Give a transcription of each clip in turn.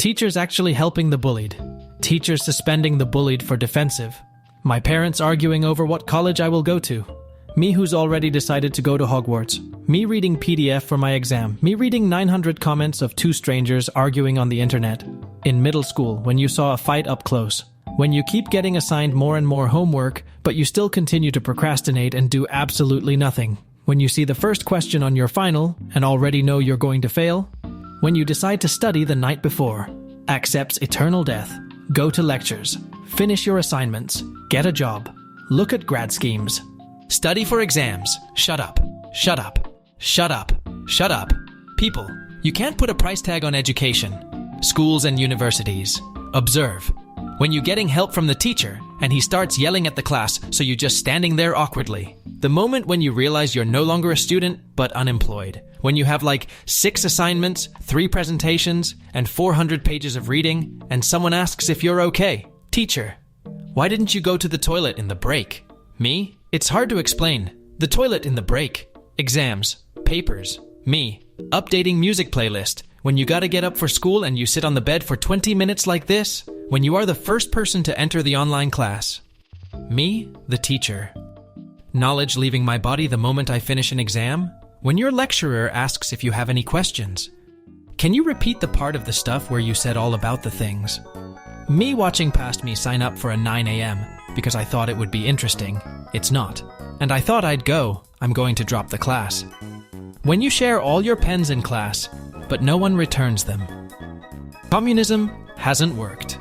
Teachers actually helping the bullied. Teachers suspending the bullied for defensive. My parents arguing over what college I will go to. Me who's already decided to go to Hogwarts. Me reading PDF for my exam. Me reading 900 comments of two strangers arguing on the internet. In middle school, when you saw a fight up close. When you keep getting assigned more and more homework, but you still continue to procrastinate and do absolutely nothing. When you see the first question on your final and already know you're going to fail. When you decide to study the night before. Accepts eternal death. Go to lectures. Finish your assignments. Get a job. Look at grad schemes. Study for exams. Shut up. Shut up. Shut up. Shut up. People, you can't put a price tag on education. Schools and universities. Observe. When you're getting help from the teacher and he starts yelling at the class so you're just standing there awkwardly. The moment when you realize you're no longer a student but unemployed. When you have like 6 assignments, 3 presentations, and 400 pages of reading and someone asks if you're okay. Teacher, why didn't you go to the toilet in the break? Me? It's hard to explain. The toilet in the break. Exams. Papers. Me. Updating music playlist. When you gotta get up for school and you sit on the bed for 20 minutes like this. When you are the first person to enter the online class. Me, the teacher. Knowledge leaving my body the moment I finish an exam. When your lecturer asks if you have any questions. Can you repeat the part of the stuff where you said all about the things? Me watching past me sign up for a 9 a.m. because I thought it would be interesting. It's not. And I thought I'd go. I'm going to drop the class. When you share all your pens in class, but no one returns them. Communism hasn't worked.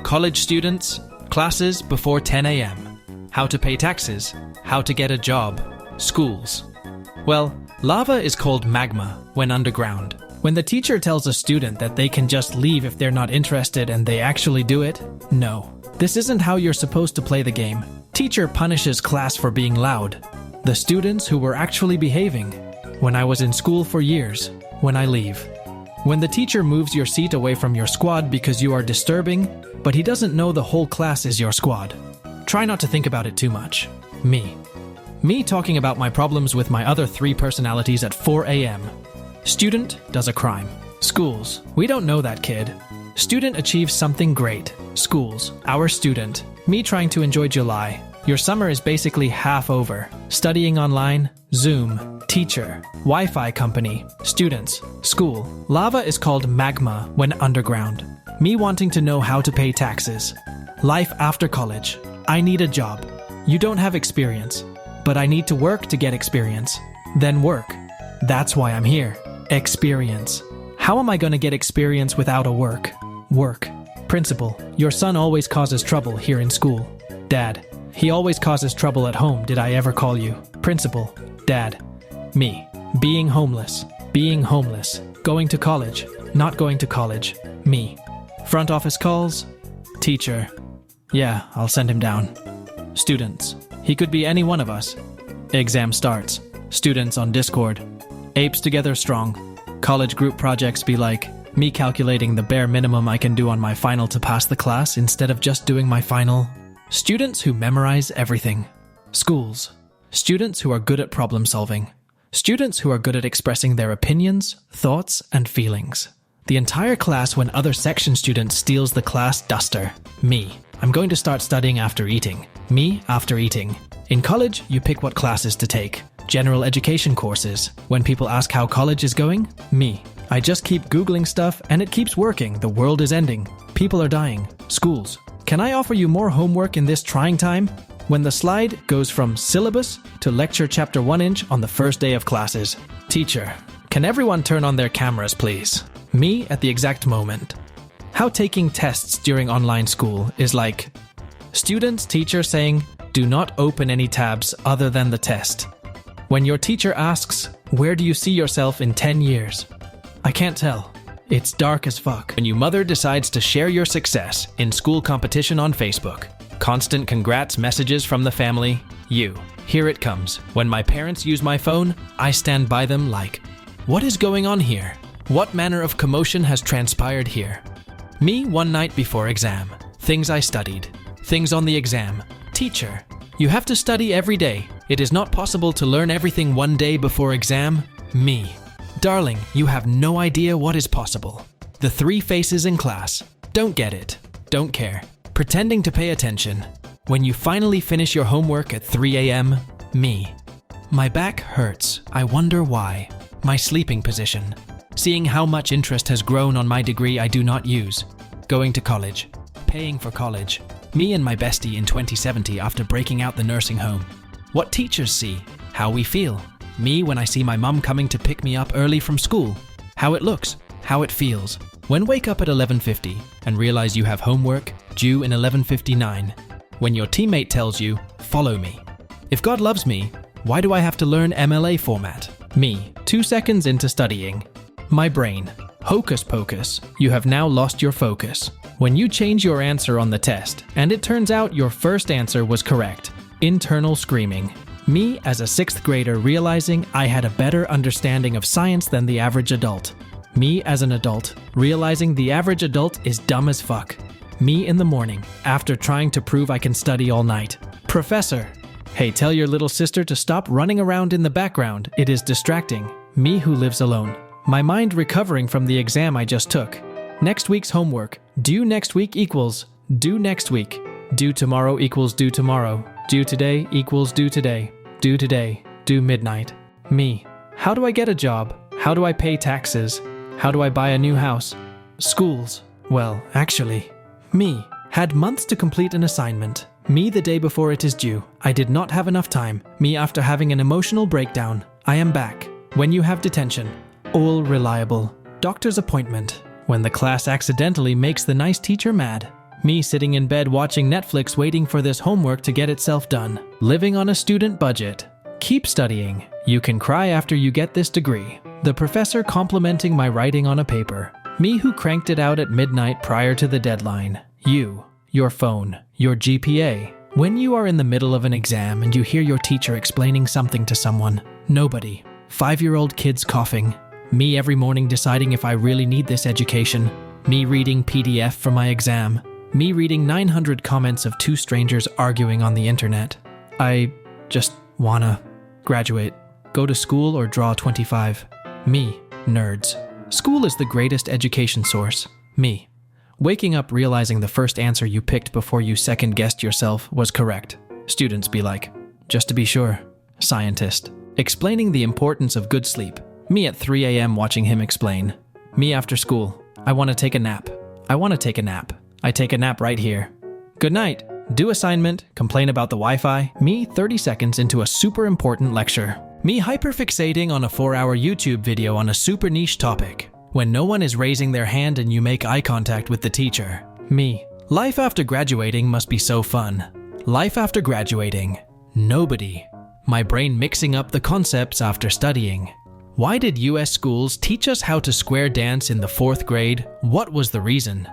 College students, classes before 10 a.m. How to pay taxes, how to get a job, schools. Well, lava is called magma when underground. When the teacher tells a student that they can just leave if they're not interested and they actually do it, no. This isn't how you're supposed to play the game. Teacher punishes class for being loud. The students who were actually behaving. When I was in school for years, when I leave. When the teacher moves your seat away from your squad because you are disturbing, but he doesn't know the whole class is your squad. Try not to think about it too much. Me. Me talking about my problems with my other 3 personalities at 4 a.m. Student does a crime. Schools. We don't know that kid. Student achieves something great. Schools. Our student. Me trying to enjoy July. Your summer is basically half over. Studying online. Zoom. Teacher. Wi-Fi company. Students. School. Lava is called magma when underground. Me wanting to know how to pay taxes. Life after college. I need a job. You don't have experience. But I need to work to get experience. Then work. That's why I'm here. Experience. How am I going to get experience without a work? Work. Principal, your son always causes trouble here in school. Dad, he always causes trouble at home. Did I ever call you? Principal, Dad. Me. Being homeless. Being homeless. Going to college. Not going to college. Me. Front office calls. Teacher. Yeah, I'll send him down. Students. He could be any one of us. Exam starts. Students on Discord. Apes together strong. College group projects be like me calculating the bare minimum I can do on my final to pass the class instead of just doing my final. Students who memorize everything. Schools. Students who are good at problem solving. Students who are good at expressing their opinions, thoughts, and feelings. The entire class when other section students steals the class duster. Me. I'm going to start studying after eating. Me after eating. In college, you pick what classes to take. General education courses. When people ask how college is going, me. I just keep Googling stuff and it keeps working. The world is ending. People are dying. Schools. Can I offer you more homework in this trying time? When the slide goes from syllabus to lecture chapter 1-inch on the first day of classes. Teacher, can everyone turn on their cameras, please? Me at the exact moment. How taking tests during online school is like students, teacher saying, do not open any tabs other than the test. When your teacher asks, where do you see yourself in 10 years? I can't tell. It's dark as fuck. When your mother decides to share your success in school competition on Facebook. Constant congrats messages from the family. You. Here it comes. When my parents use my phone, I stand by them like, what is going on here? What manner of commotion has transpired here? Me one night before exam. Things I studied. Things on the exam. Teacher, you have to study every day. It is not possible to learn everything one day before exam. Me. Darling, you have no idea what is possible. The three faces in class. Don't get it. Don't care. Pretending to pay attention. When you finally finish your homework at 3 a.m., me. My back hurts. I wonder why. My sleeping position. Seeing how much interest has grown on my degree I do not use. Going to college. Paying for college. Me and my bestie in 2070 after breaking out the nursing home. What teachers see. How we feel. Me when I see my mum coming to pick me up early from school. How it looks. How it feels. When wake up at 11:50 and realize you have homework due in 11:59. When your teammate tells you, follow me. If God loves me, why do I have to learn MLA format? Me, 2 seconds into studying. My brain. Hocus pocus, you have now lost your focus. When you change your answer on the test, and it turns out your first answer was correct. Internal screaming. Me as a 6th grader realizing I had a better understanding of science than the average adult. Me as an adult, realizing the average adult is dumb as fuck. Me in the morning, after trying to prove I can study all night. Professor, hey, tell your little sister to stop running around in the background. It is distracting. Me who lives alone. My mind recovering from the exam I just took. Next week's homework. Due next week equals due next week. Due tomorrow equals due tomorrow. Due today equals due today. Due today. Due midnight. Me. How do I get a job? How do I pay taxes? How do I buy a new house? Schools. Well, actually, me. Had months to complete an assignment. Me the day before it is due. I did not have enough time. Me after having an emotional breakdown. I am back. When you have detention. All reliable. Doctor's appointment. When the class accidentally makes the nice teacher mad. Me sitting in bed watching Netflix waiting for this homework to get itself done. Living on a student budget. Keep studying. You can cry after you get this degree. The professor complimenting my writing on a paper. Me who cranked it out at midnight prior to the deadline. You, your phone, your GPA. When you are in the middle of an exam and you hear your teacher explaining something to someone. Nobody. 5-year-old kids coughing. Me every morning deciding if I really need this education. Me reading PDF for my exam. Me reading 900 comments of 2 strangers arguing on the internet. I just wanna graduate. Go to school or draw 25. Me, nerds. School is the greatest education source. Me. Waking up realizing the first answer you picked before you second-guessed yourself was correct. Students be like, just to be sure. Scientist. Explaining the importance of good sleep. Me at 3 a.m. watching him explain. Me after school. I want to take a nap. I want to take a nap. I take a nap right here. Good night. Do assignment. Complain about the Wi-Fi. Me 30 seconds into a super important lecture. Me hyperfixating on a 4-hour YouTube video on a super niche topic. When no one is raising their hand and you make eye contact with the teacher. Me. Life after graduating must be so fun. Life after graduating. Nobody. My brain mixing up the concepts after studying. Why did US schools teach us how to square dance in the 4th grade? What was the reason?